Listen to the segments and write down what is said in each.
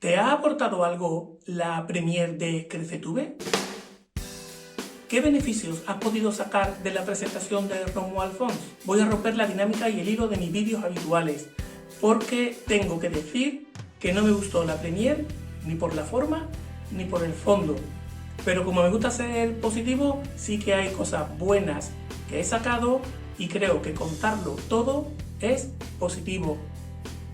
¿Te ha aportado algo la Premiere de CreceTube? ¿Qué beneficios has podido sacar de la presentación de Romuald Fons? Voy a romper la dinámica y el hilo de mis vídeos habituales, porque tengo que decir que no me gustó la Premiere ni por la forma ni por el fondo. Pero como me gusta ser positivo, sí que hay cosas buenas que he sacado y creo que contarlo todo es positivo.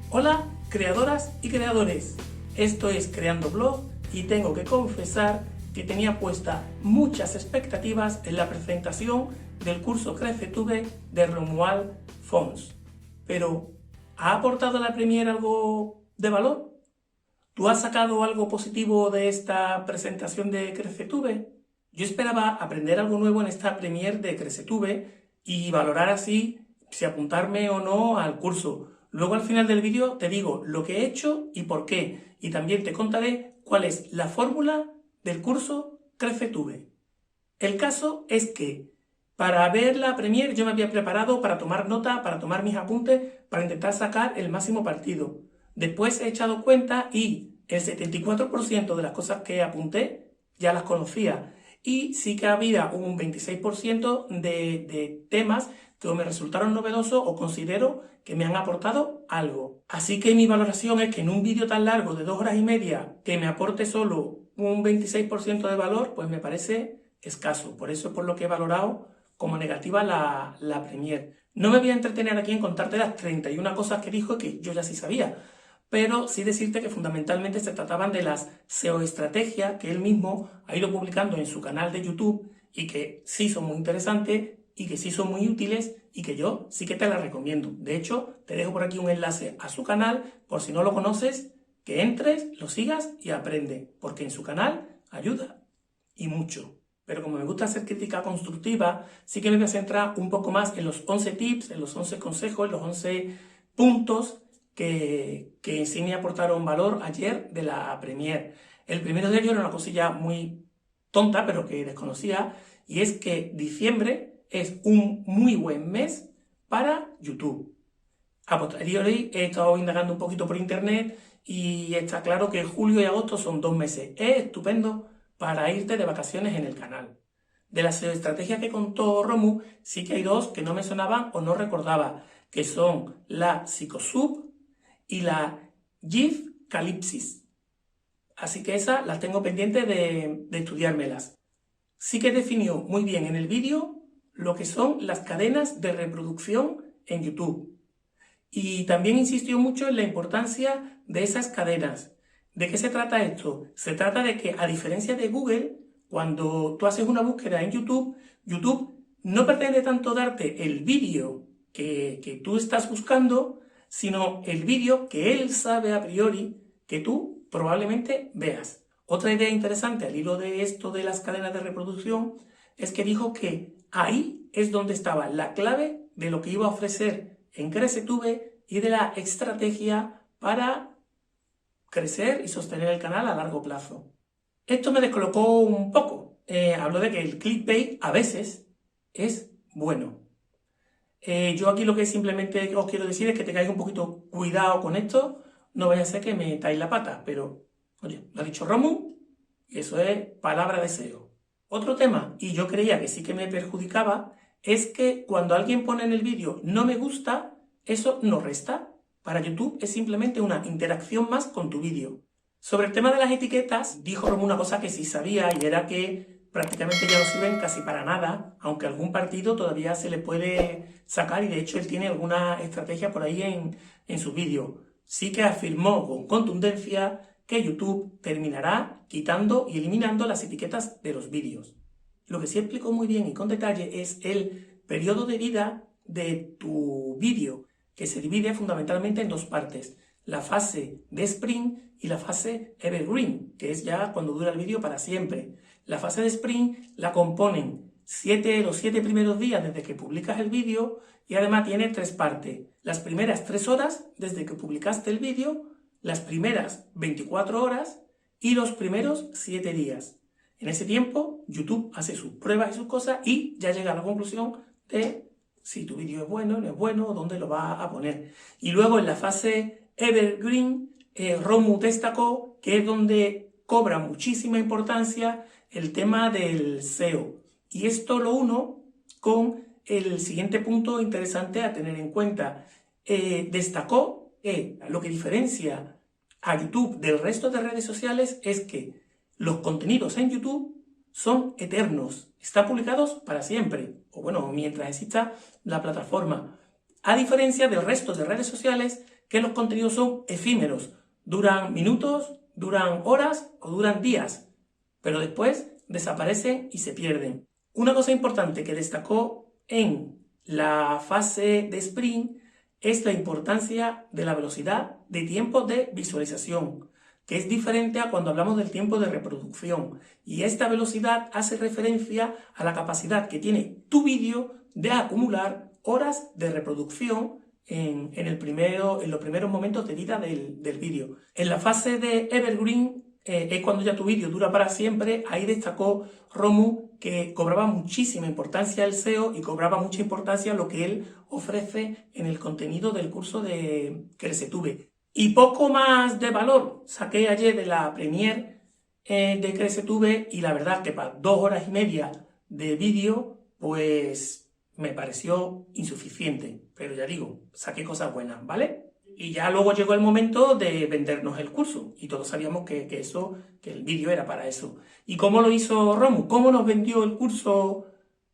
Hola, creadoras y creadores. Esto es Creando Blog y tengo que confesar que tenía puestas muchas expectativas en la presentación del curso CreceTube de Romuald Fons. Pero, ¿ha aportado la Premiere algo de valor? ¿Tú has sacado algo positivo de esta presentación de CreceTube? Yo esperaba aprender algo nuevo en esta Premiere de CreceTube y valorar así si apuntarme o no al curso. Luego al final del vídeo te digo lo que he hecho y por qué, y también te contaré cuál es la fórmula del curso CreceTube. El caso es que para ver la Premiere yo me había preparado para tomar nota, para tomar mis apuntes, para intentar sacar el máximo partido. Después he echado cuenta y el 74% de las cosas que apunté ya las conocía. Y sí que había un 26% de temas que me resultaron novedosos o considero que me han aportado algo. Así que mi valoración es que en un vídeo tan largo de 2 horas y media que me aporte solo un 26% de valor, pues me parece escaso. Por eso es por lo que he valorado como negativa la Premiere. No me voy a entretener aquí en contarte las 31 cosas que dijo que yo ya sí sabía, pero sí decirte que fundamentalmente se trataban de las SEO-estrategias que él mismo ha ido publicando en su canal de YouTube y que sí son muy interesantes y que sí son muy útiles y que yo sí que te las recomiendo. De hecho, te dejo por aquí un enlace a su canal, por si no lo conoces, que entres, lo sigas y aprende, porque en su canal ayuda y mucho. Pero como me gusta hacer crítica constructiva, sí que me voy a centrar un poco más en los 11 tips, en los 11 consejos, en los 11 puntos que sí me aportaron valor ayer de la Premiere. El primero de ellos era una cosilla muy tonta, pero que desconocía, y es que diciembre es un muy buen mes para YouTube. A posteriori he estado indagando un poquito por internet y está claro que julio y agosto son 2 meses. Es estupendo para irte de vacaciones en el canal. De las estrategias que contó Romu, sí que hay 2 que no me sonaban o no recordaba, que son la Psicosub y la GIF Calypsis. Así que esas las tengo pendientes de estudiármelas. Sí que definió muy bien en el vídeo lo que son las cadenas de reproducción en YouTube. Y también insistió mucho en la importancia de esas cadenas. ¿De qué se trata esto? Se trata de que, a diferencia de Google, cuando tú haces una búsqueda en YouTube, YouTube no pretende tanto darte el vídeo que tú estás buscando, sino el vídeo que él sabe a priori que tú probablemente veas. Otra idea interesante al hilo de esto de las cadenas de reproducción es que dijo que ahí es donde estaba la clave de lo que iba a ofrecer en CreceTube y de la estrategia para crecer y sostener el canal a largo plazo. Esto me descolocó un poco. Habló de que el clickbait a veces es bueno. Yo aquí lo que simplemente os quiero decir es que tengáis un poquito cuidado con esto, no vaya a ser que me metáis la pata, pero oye, lo ha dicho Romu y eso es palabra de SEO. Otro tema, y yo creía que sí que me perjudicaba, es que cuando alguien pone en el vídeo no me gusta, eso no resta. Para YouTube es simplemente una interacción más con tu vídeo. Sobre el tema de las etiquetas, dijo Romu una cosa que sí sabía y era que prácticamente ya no sirven casi para nada, aunque algún partido todavía se le puede sacar y de hecho él tiene alguna estrategia por ahí en sus vídeos. Sí que afirmó con contundencia que YouTube terminará quitando y eliminando las etiquetas de los vídeos. Lo que sí explicó muy bien y con detalle es el periodo de vida de tu vídeo, que se divide fundamentalmente en 2 partes, la fase de Sprint y la fase Evergreen, que es ya cuando dura el vídeo para siempre. La fase de Sprint la componen los 7 primeros días desde que publicas el vídeo y además tiene 3 partes. Las primeras 3 horas desde que publicaste el vídeo, las primeras 24 horas y los primeros 7 días. En ese tiempo, YouTube hace sus pruebas y sus cosas y ya llega a la conclusión de si tu vídeo es bueno, no es bueno, o dónde lo va a poner. Y luego en la fase Evergreen Romu destacó que es donde cobra muchísima importancia el tema del SEO. Y esto lo uno con el siguiente punto interesante a tener en cuenta. Destacó que lo que diferencia a YouTube del resto de redes sociales es que los contenidos en YouTube son eternos, están publicados para siempre, o bueno, mientras exista la plataforma. A diferencia del resto de redes sociales, que los contenidos son efímeros, duran minutos, duran horas o duran días, pero después desaparecen y se pierden. Una cosa importante que destacó en la fase de sprint es la importancia de la velocidad de tiempo de visualización, que es diferente a cuando hablamos del tiempo de reproducción. Y esta velocidad hace referencia a la capacidad que tiene tu vídeo de acumular horas de reproducción en los primeros momentos de vida del vídeo. En la fase de Evergreen es cuando ya tu vídeo dura para siempre. Ahí destacó Romu que cobraba muchísima importancia el SEO y cobraba mucha importancia lo que él ofrece en el contenido del curso de CreceTube. Y poco más de valor saqué ayer de la Premiere de CreceTube, y la verdad que para 2 horas y media de vídeo pues me pareció insuficiente, pero ya digo, saqué cosas buenas, ¿vale? Y ya luego llegó el momento de vendernos el curso, y todos sabíamos que el vídeo era para eso. ¿Y cómo lo hizo Romu? ¿Cómo nos vendió el curso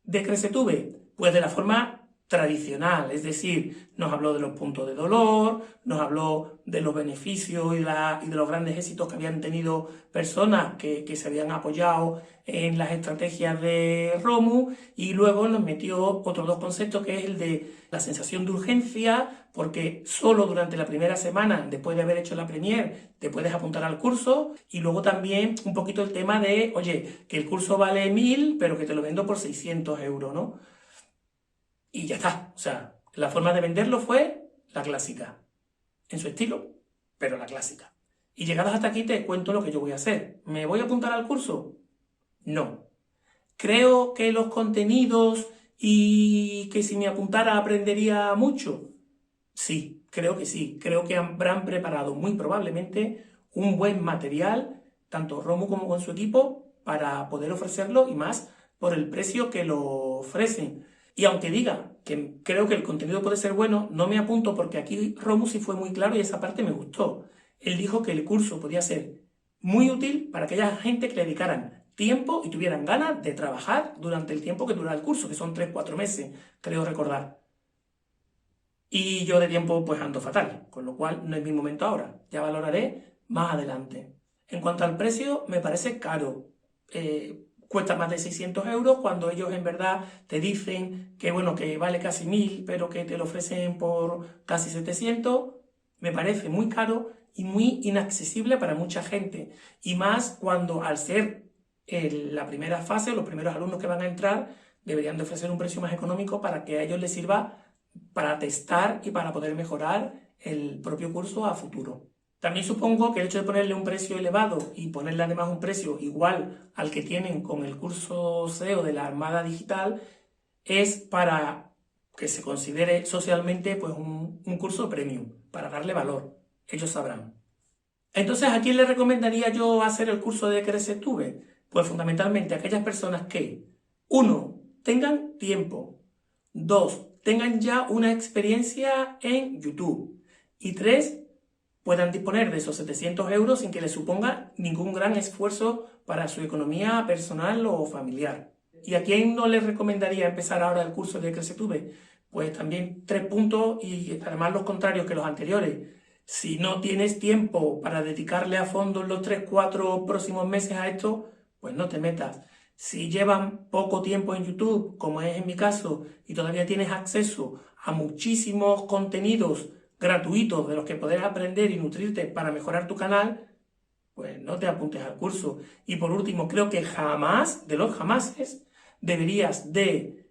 de CreceTube? Pues de la forma tradicional, es decir, nos habló de los puntos de dolor, nos habló de los beneficios y de los grandes éxitos que habían tenido personas que se habían apoyado en las estrategias de Romu, y luego nos metió otros 2 conceptos, que es el de la sensación de urgencia, porque solo durante la primera semana, después de haber hecho la Premiere, te puedes apuntar al curso, y luego también un poquito el tema de, oye, que el curso vale 1000, pero que te lo vendo por 600 euros, ¿no? Y ya está. O sea, la forma de venderlo fue la clásica, en su estilo, pero la clásica. Y llegados hasta aquí te cuento lo que yo voy a hacer. ¿Me voy a apuntar al curso? No. ¿Creo que los contenidos y que si me apuntara aprendería mucho? Sí, creo que sí. Creo que habrán preparado muy probablemente un buen material, tanto Romu como con su equipo, para poder ofrecerlo, y más por el precio que lo ofrecen. Y aunque diga que creo que el contenido puede ser bueno, no me apunto, porque aquí Romu sí fue muy claro y esa parte me gustó. Él dijo que el curso podía ser muy útil para aquella gente que le dedicaran tiempo y tuvieran ganas de trabajar durante el tiempo que dura el curso, que son 3-4 meses, creo recordar. Y yo de tiempo pues ando fatal, con lo cual no es mi momento ahora, ya valoraré más adelante. En cuanto al precio, me parece caro. Cuesta más de 600 euros cuando ellos en verdad te dicen que bueno, que vale casi 1000, pero que te lo ofrecen por casi 700. Me parece muy caro y muy inaccesible para mucha gente. Y más cuando, al ser la primera fase, los primeros alumnos que van a entrar, deberían de ofrecer un precio más económico para que a ellos les sirva para testar y para poder mejorar el propio curso a futuro. También supongo que el hecho de ponerle un precio elevado y ponerle además un precio igual al que tienen con el curso SEO de la Armada Digital es para que se considere socialmente pues un curso premium, para darle valor. Ellos sabrán. Entonces, ¿a quién le recomendaría yo hacer el curso de CreceTube? Pues fundamentalmente a aquellas personas que, 1, tengan tiempo, 2, tengan ya una experiencia en YouTube, y 3, puedan disponer de esos 700 euros sin que les suponga ningún gran esfuerzo para su economía personal o familiar. ¿Y a quién no les recomendaría empezar ahora el curso de CreceTube? Pues también 3 puntos, y además los contrarios que los anteriores. Si no tienes tiempo para dedicarle a fondo en los 3-4 próximos meses a esto, pues no te metas. Si llevan poco tiempo en YouTube, como es en mi caso, y todavía tienes acceso a muchísimos contenidos gratuitos de los que podrás aprender y nutrirte para mejorar tu canal, pues no te apuntes al curso. Y por último, creo que jamás, de los jamases, deberías de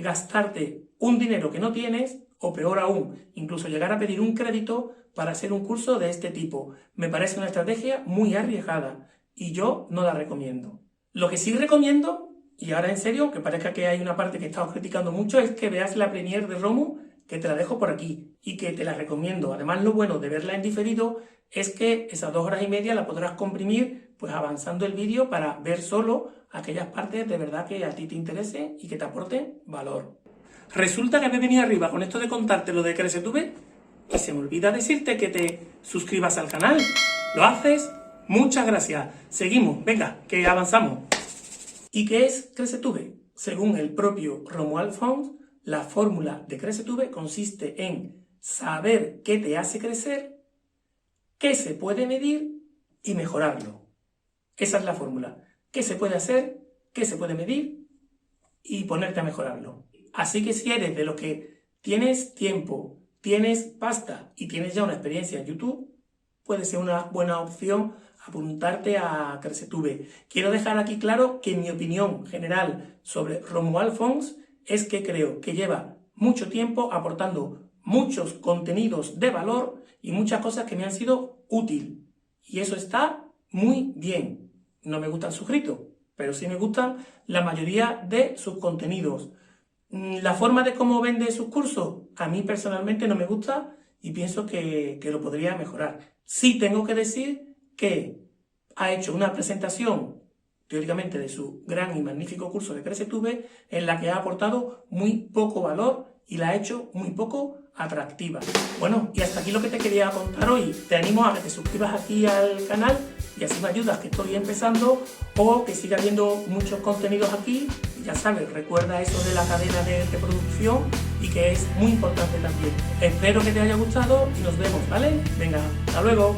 gastarte un dinero que no tienes, o peor aún, incluso llegar a pedir un crédito para hacer un curso de este tipo. Me parece una estrategia muy arriesgada y yo no la recomiendo. Lo que sí recomiendo, y ahora en serio, que parezca que hay una parte que he estado criticando mucho, es que veas la Premiere de Romu, que te la dejo por aquí y que te la recomiendo. Además, lo bueno de verla en diferido es que esas 2 horas y media la podrás comprimir pues avanzando el vídeo para ver solo aquellas partes de verdad que a ti te interesen y que te aporten valor. Resulta que me he venido arriba con esto de contarte lo de CreceTube y se me olvida decirte que te suscribas al canal. ¿Lo haces? Muchas gracias. Seguimos, venga, que avanzamos. ¿Y qué es CreceTube? Según el propio Romuald Fons, la fórmula de CreceTube consiste en saber qué te hace crecer, qué se puede medir y mejorarlo. Esa es la fórmula. ¿Qué se puede hacer? ¿Qué se puede medir? Y ponerte a mejorarlo. Así que si eres de los que tienes tiempo, tienes pasta y tienes ya una experiencia en YouTube, puede ser una buena opción apuntarte a CreceTube. Quiero dejar aquí claro que mi opinión general sobre Romuald Fons es que creo que lleva mucho tiempo aportando muchos contenidos de valor y muchas cosas que me han sido útiles. Y eso está muy bien. No me gustan sus gritos, pero sí me gustan la mayoría de sus contenidos. La forma de cómo vende sus cursos, a mí personalmente no me gusta y pienso que lo podría mejorar. Sí tengo que decir que ha hecho una presentación, teóricamente, de su gran y magnífico curso de CreceTube, en la que ha aportado muy poco valor y la ha hecho muy poco atractiva. Bueno, y hasta aquí lo que te quería contar hoy. Te animo a que te suscribas aquí al canal y así me ayudas, que estoy empezando, o que siga viendo muchos contenidos aquí. Y ya sabes, recuerda eso de la cadena de producción y que es muy importante también. Espero que te haya gustado y nos vemos, ¿vale? Venga, hasta luego.